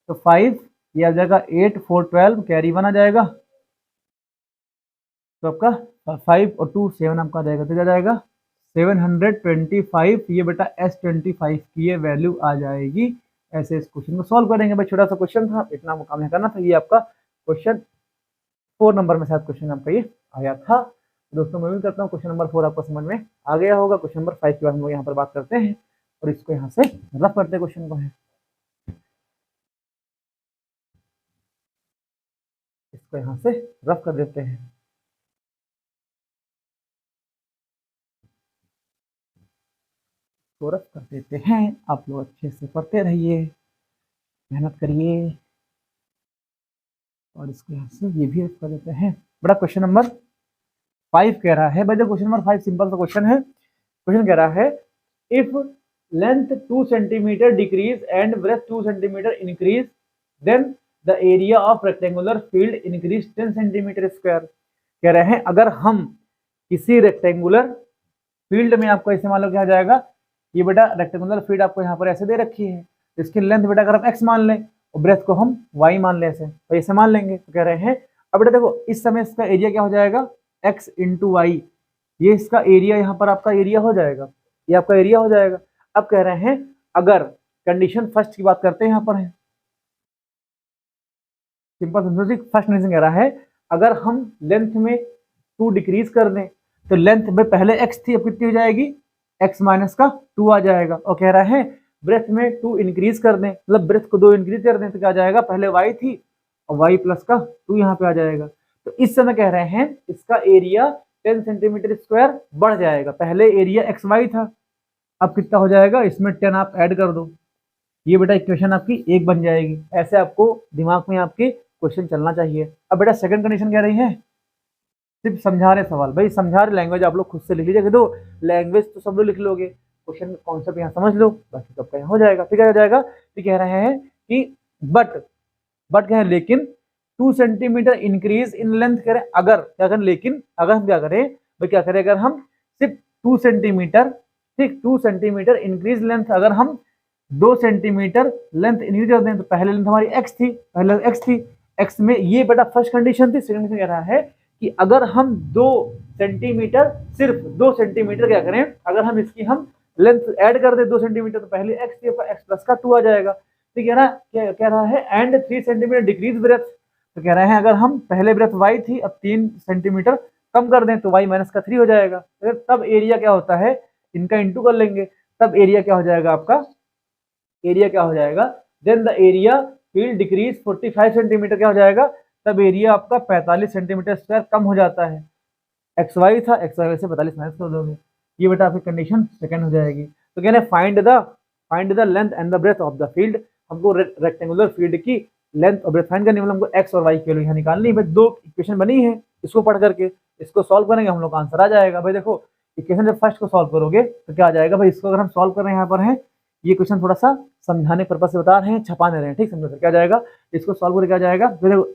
तो 5 ये आ जाएगा 8 4 12 कैरी 1 आ जाएगा, तो आपका 5 और 2 7 आपका आ जाएगा, तो क्या जाएगा 725। ये बेटा S25 की ये वैल्यू आ जाएगी। ऐसे इस क्वेश्चन को सॉल्व करेंगे भाई, छोटा सा क्वेश्चन था, इतना काम नहीं करना था। ये आपका क्वेश्चन 4 नंबर में शायद क्वेश्चन आपका ये आया था। दोस्तों मैं उम्मीद करता हूँ क्वेश्चन नंबर 4 आपको समझ में आ गया होगा। क्वेश्चन नंबर 5 के बाद हम लोग यहाँ पर बात करते हैं और इसको यहाँ से रफ करते हैं क्वेश्चन को है, इसको यहाँ से रफ कर देते हैं। तो रफ कर देते हैं, आप लोग अच्छे से पढ़ते रहिए, मेहनत करिए और इसको यहाँ से ये भी रफ कर देते हैं। बड़ा क्वेश्चन नंबर 5 कह रहा है भाई, क्वेश्चन नंबर 5 सिंपल सा क्वेश्चन है। क्वेश्चन कह रहा है if length 2 centimetre decrease and breadth 2 centimetre increase then the area of rectangular field increase 10 centimetre square. कह रहे हैं अगर हम किसी रेक्टेंगुलर फील्ड में, आपको ऐसे मान लो क्या जाएगा, ये बेटा रेक्टेंगुलर फील्ड आपको यहाँ पर ऐसे दे रखी है, इसकी लेंथ बेटा अगर हम x मान लें और ब्रेथ को हम y मान लें, ऐसे तो ऐसे मान लेंगे। तो कह रहे हैं अब बेटा देखो इस समय इसका एरिया क्या हो जाएगा, x इंटू वाई, ये इसका एरिया यहाँ पर आपका एरिया हो जाएगा, ये आपका एरिया हो जाएगा। अब कह रहे हैं अगर कंडीशन फर्स्ट की बात करते हैं, यहाँ पर है सिंपल फर्स्ट कंडीशन कह रहा है अगर हम लेंथ में 2 डिक्रीज कर दें तो लेंथ में पहले x थी, अब कितनी हो जाएगी, x माइनस का 2 आ जाएगा। और कह रहा है ब्रेथ में 2 इंक्रीज कर दें, मतलब ब्रेथ को 2 इंक्रीज कर दें तो क्या आ जाएगा, पहले y थी और y प्लस का 2 यहाँ पे आ जाएगा। तो इस समय कह रहे हैं इसका एरिया 10 सेंटीमीटर स्क्वायर बढ़ जाएगा। पहले एरिया एक्स वाई था, अब कितना हो जाएगा, इसमें 10 आप ऐड कर दो, ये बेटा इक्वेशन आपकी 1 बन जाएगी। ऐसे आपको दिमाग में आपके क्वेश्चन चलना चाहिए। अब बेटा सेकंड कंडीशन कह रही है सिर्फ समझा रहे सवाल, भाई समझा रहे लैंग्वेज आप लोग खुद से लिख लीजिए, दो लैंग्वेज तो सब लोग लिख लोगे, क्वेश्चन कॉन्सेप्ट यहाँ समझ लो, बाकी सबका यहाँ हो जाएगा। ठीक है, हो जाएगा। तो कह रहे हैं कि बट कह रहे लेकिन 2 सेंटीमीटर इंक्रीज इन लेंथ करें, अगर क्या करें, लेकिन अगर हम क्या करें भाई, क्या करें अगर हम सिर्फ 2 सेंटीमीटर, ठीक 2 सेंटीमीटर इंक्रीज लेंथ, अगर हम 2 सेंटीमीटर लेंथ इंक्रीज कर दें, तो पहले लेंथ हमारी एक्स थी, पहले एक्स थी, एक्स में ये बेटा फर्स्ट कंडीशन थी। सेकंड कंडीशन कह रहा है कि अगर हम 2 सेंटीमीटर, सिर्फ 2 सेंटीमीटर क्या करें, अगर हम इसकी हम लेंथ ऐड कर दे 2 सेंटीमीटर, तो पहले एक्स थी, एक्स प्लस का 2 आ जाएगा। तो कह रहा है एंड 3 सेंटीमीटर डिक्रीज ब्रेथ, तो कह रहे हैं अगर हम पहले ब्रेथ y थी, अब 3 सेंटीमीटर कम कर दें तो y माइनस का 3 हो जाएगा। तब एरिया क्या होता है, इनका इंटू कर लेंगे, तब एरिया क्या हो जाएगा आपका, एरिया क्या हो जाएगा, then the area field decrease 45 centimetre क्या हो जाएगा, तब एरिया आपका 45 सेंटीमीटर स्क्वायर कम हो जाता है। एक्स वाई था, एक्स वाई से 45 माइनस कर दोगे, ये बेटा आपकी कंडीशन सेकंड हो जाएगी। तो कहने find the length and the breadth of the field, हमको रेक्टेंगुलर फील्ड की लेंथ और ब्रेथ फाइंड करनी, मतलब हमको एक्स और वाई की वैल्यू यहाँ निकालनी है। भाई 2 इक्वेशन बनी है, इसको पढ़ करके इसको सॉल्व करेंगे हम लोग, आंसर आ जाएगा। भाई देखो इक्वेशन जब फर्स्ट को सॉल्व करोगे तो क्या आ जाएगा भाई, इसको अगर हम सॉल्व कर रहे हैं, यहाँ पर है ये क्वेश्चन थोड़ा सा समझाने पर्पज से बता रहे हैं, छपाने रहे हैं, ठीक समझो। क्या जाएगा, इसको सॉल्व करके क्या जाएगा,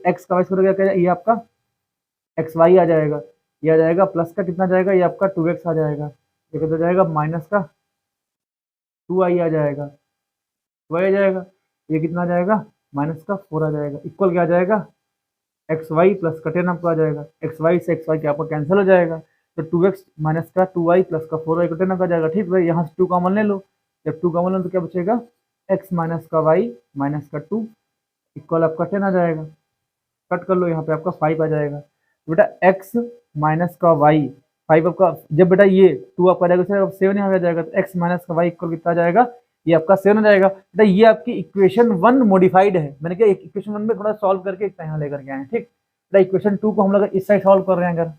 एक्स का वाई करोगे क्या, ये आपका एक्स वाई आ जाएगा, ये आ जाएगा प्लस का कितना जाएगा, ये आपका 2x आ जाएगा, ये कितना जाएगा माइनस का 2i आ जाएगा, y आ जाएगा, ये कितना आ जाएगा माइनस का 4 आ जाएगा, इक्वल क्या आ जाएगा एक्स वाई प्लस का 10 आपको आ जाएगा। एक्स वाई से एक्स वाई क्या आपको कैंसिल हो जाएगा, तो 2x माइनस का 2y प्लस का 4y को 10 आ जाएगा। ठीक भाई, यहाँ से 2 कॉमन ले लो, जब 2 कॉमन लो तो क्या बचेगा, x माइनस का y माइनस का 2 इक्वल आपका 10 आ जाएगा। कट कर लो, यहाँ पे आपका 5 आ जाएगा। तो बेटा x माइनस का y 5 आपका, जब बेटा ये 2 आपका आ जाएगा 7 यहाँ आ जाएगा, तो x माइनस का y इक्वल कितना आ जाएगा, ये आपका 7 हो जाएगा। बेटा ये आपकी इक्वेशन 1 मॉडिफाइड है, मैंने क्या इक्वेशन 1 में थोड़ा सॉल्व करके इतना यहाँ लेकर के आए, ठीक। बेटा इक्वेशन 2 को हम लोग इस साइड सॉल्व कर रहे हैं, अगर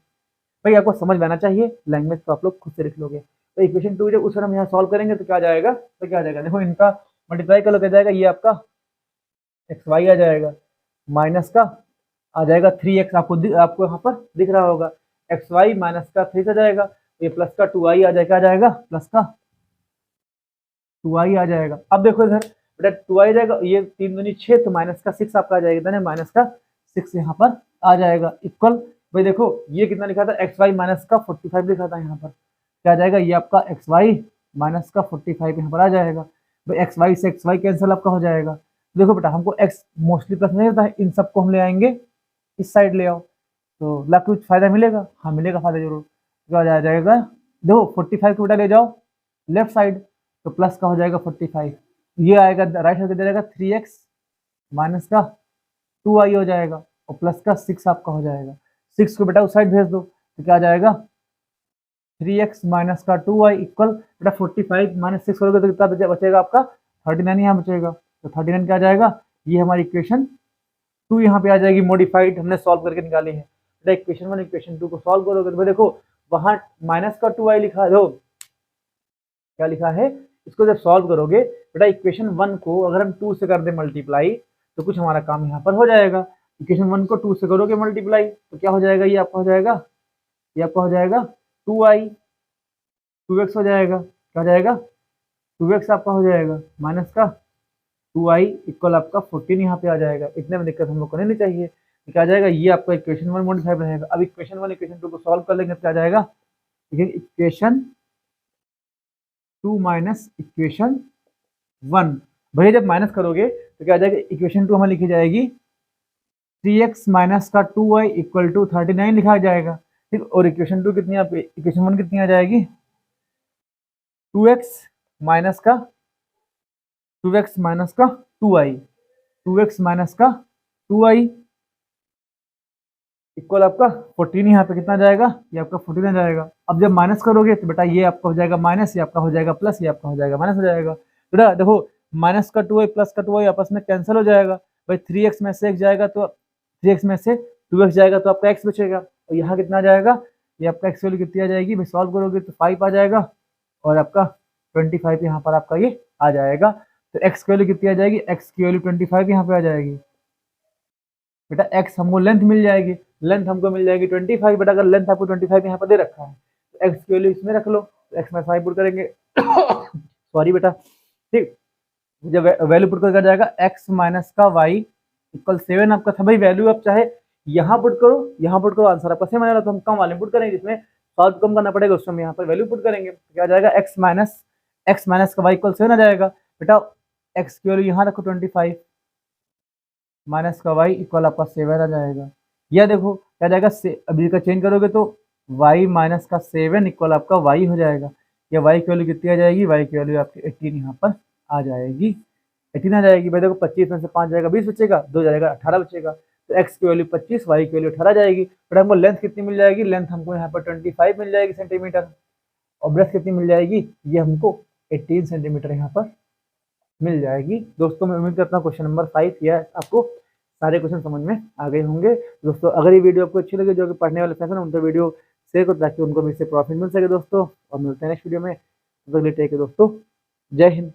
भाई आपको समझ में आना चाहिए, लैंग्वेज तो आप लोग खुद से लिख लोगे। तो इक्वेशन 2 जब उस हम यहाँ सॉल्व करेंगे तो क्या आ जाएगा, तो क्या आ जाएगा, देखो इनका मल्टीप्लाई कर लो, क्या जाएगा, ये आपका एक्स वाई आ जाएगा, माइनस का आ जाएगा 3x, आपको यहाँ पर दिख रहा होगा, एक्स वाई माइनस का 3 आ जाएगा, ये प्लस का 2i आ जाएगा, प्लस का 2i आ जाएगा। अब देखो इधर बेटा 2i आ जाएगा, ये 3 दूनी 6, तो माइनस का 6 आपका आ जाएगा, माइनस का 6 यहाँ पर आ जाएगा, इक्वल भाई देखो ये कितना लिखा था, एक्स वाई माइनस का 45 लिखा था, यहाँ पर क्या आ जाएगा, ये आपका एक्स वाई माइनस का 45 यहाँ पर आ जाएगा। भाई एक्स वाई से एक्स वाई कैंसिल आपका हो जाएगा। देखो बेटा हमको एक्स मोस्टली प्लस नहीं रहता है, इन सबको हम ले आएंगे इस साइड ले आओ, तो ला कुछ फायदा मिलेगा, हाँ मिलेगा फायदा जरूर। क्या हो जाएगा, देखो 45 को बेटा ले जाओ लेफ्ट साइड, तो प्लस का हो जाएगा 45, ये आएगा राइट साइड दे जाएगा 3x माइनस का 2i हो जाएगा, और प्लस का 6 आपका हो जाएगा। 6 को बेटा उस साइड भेज दो, तो क्या आ जाएगा 3x माइनस का 2i इक्वल बेटा 45 माइनस 6 करोगे तो कितना बचेगा आपका 39 यहाँ बचेगा। तो 39 क्या आ जाएगा, ये हमारी इक्वेशन 2 यहाँ पे आ जाएगी, मॉडिफाइड हमने सॉल्व करके निकाली है। बेटा इक्वेशन 1 इक्वेशन 2 को सॉल्व करोगे तो देखो वहाँ माइनस का 2i लिखा है, दो क्या लिखा है, इसको जब सॉल्व करोगे बेटा इक्वेशन 1 को अगर हम 2 से कर दे मल्टीप्लाई तो कुछ हमारा काम यहाँ पर हो जाएगा। इक्वेशन 1 को 2 से करोगे मल्टीप्लाई तो क्या हो जाएगा, ये आपका हो जाएगा, ये आपका हो जाएगा 2i 2x हो जाएगा, क्या हो जाएगा 2x आपका हो जाएगा माइनस का 2i इक्वल आपका 14 यहाँ पे आ जाएगा। इतने में दिक्कत हम लोग को नहीं चाहिए, तो क्या आ जाएगा, ये आपका इक्वेशन 1 मॉडिफाई रहेगा। अब इक्वेशन 1 इक्वेशन 2 को सॉल्व कर लेंगे तो क्या आ जाएगा, इक्वेशन 2 माइनस इक्वेशन 1, भैया जब माइनस करोगे तो क्या आ जाएगा, इक्वेशन 2 हमें लिखी जाएगी 3x माइनस का 2i इक्वल टू 39 लिखा जाएगा, ठीक। और इक्वेशन 2 कितनी आप इक्वेशन 1 कितनी आ जाएगी 2x माइनस का 2x माइनस का 2i 2x माइनस का 2i इक्वल आपका 14 यहाँ पे कितना जाएगा, ये आपका 14 आ जाएगा। अब जब माइनस करोगे तो बेटा ये आपका हो जाएगा माइनस, ये आपका हो जाएगा प्लस, ये आपका हो जाएगा माइनस हो जाएगा। बेटा देखो माइनस का 2i प्लस का 2i आपस में कैंसिल हो जाएगा, भाई 3x में से x जाएगा तो 3x में से 2x जाएगा तो आपका x बचेगा, और यहाँ कितना जाएगा, ये आपका x वैल्यू कितनी आ जाएगी, भाई सॉल्व करोगे तो 5 आ जाएगा, और आपका 25 यहाँ पर आपका ये आ जाएगा। तो x की वैल्यू कितनी आ जाएगी, x की वैल्यू 25 यहाँ पे आ जाएगी। बेटा x हमको लेंथ मिल जाएगी, लेंथ हमको मिल जाएगी 25। बेटा अगर लेंथ आपको 25 यहाँ पर दे रखा है तो x की वैल्यू इसमें रख लो, तो x में 5 पुट करेंगे सॉरी बेटा, ठीक। जब वैल्यू पुट कर जाएगा x माइनस का y इक्वल 7 आपका था, भाई वैल्यू आप चाहे यहाँ पुट करो, यहाँ पुट करो, आंसर आपका सेम आ जाएगा, तो हम कम वाले पुट करेंगे, जिसमें सॉल्व कम करना पड़ेगा उसमें यहाँ पर वैल्यू पुट करेंगे, तो क्या आ जाएगा x माइनस का y इक्वल 7 आ जाएगा। बेटा x की वैल्यू यहाँ रखो 25 माइनस का y इक्वल आपका 7 आ जाएगा। यह देखो क्या जाएगा, अभी का चेंज करोगे तो y माइनस का 7 इक्वल आपका y हो जाएगा। या y की वैल्यू कितनी आ जाएगी, y की वैल्यू आपकी 18 यहाँ पर आ जाएगी, 18 आ जाएगी। भाई देखो 25 में से 5 जाएगा 20 बचेगा, 2 जाएगा 18 बचेगा, तो x की वैल्यू 25 y की वैल्यू 18 जाएगी। फिर हमको लेंथ कितनी मिल जाएगी, लेंथ हमको यहाँ पर 25 मिल जाएगी सेंटीमीटर, और ब्रेथ कितनी मिल जाएगी, ये हमको 18 सेंटीमीटर यहाँ पर मिल जाएगी। दोस्तों मैं उम्मीद करता हूँ क्वेश्चन नंबर 5 या आपको सारे क्वेश्चन समझ में आ गए होंगे। दोस्तों अगर ये वीडियो आपको अच्छी लगे, जो कि पढ़ने वाले फैसन उनको वीडियो शेयर करो ताकि उनको भी इससे प्रॉफिट मिल सके दोस्तों, और मिलते हैं नेक्स्ट वीडियो में। टेक केयर दोस्तों, जय हिंद।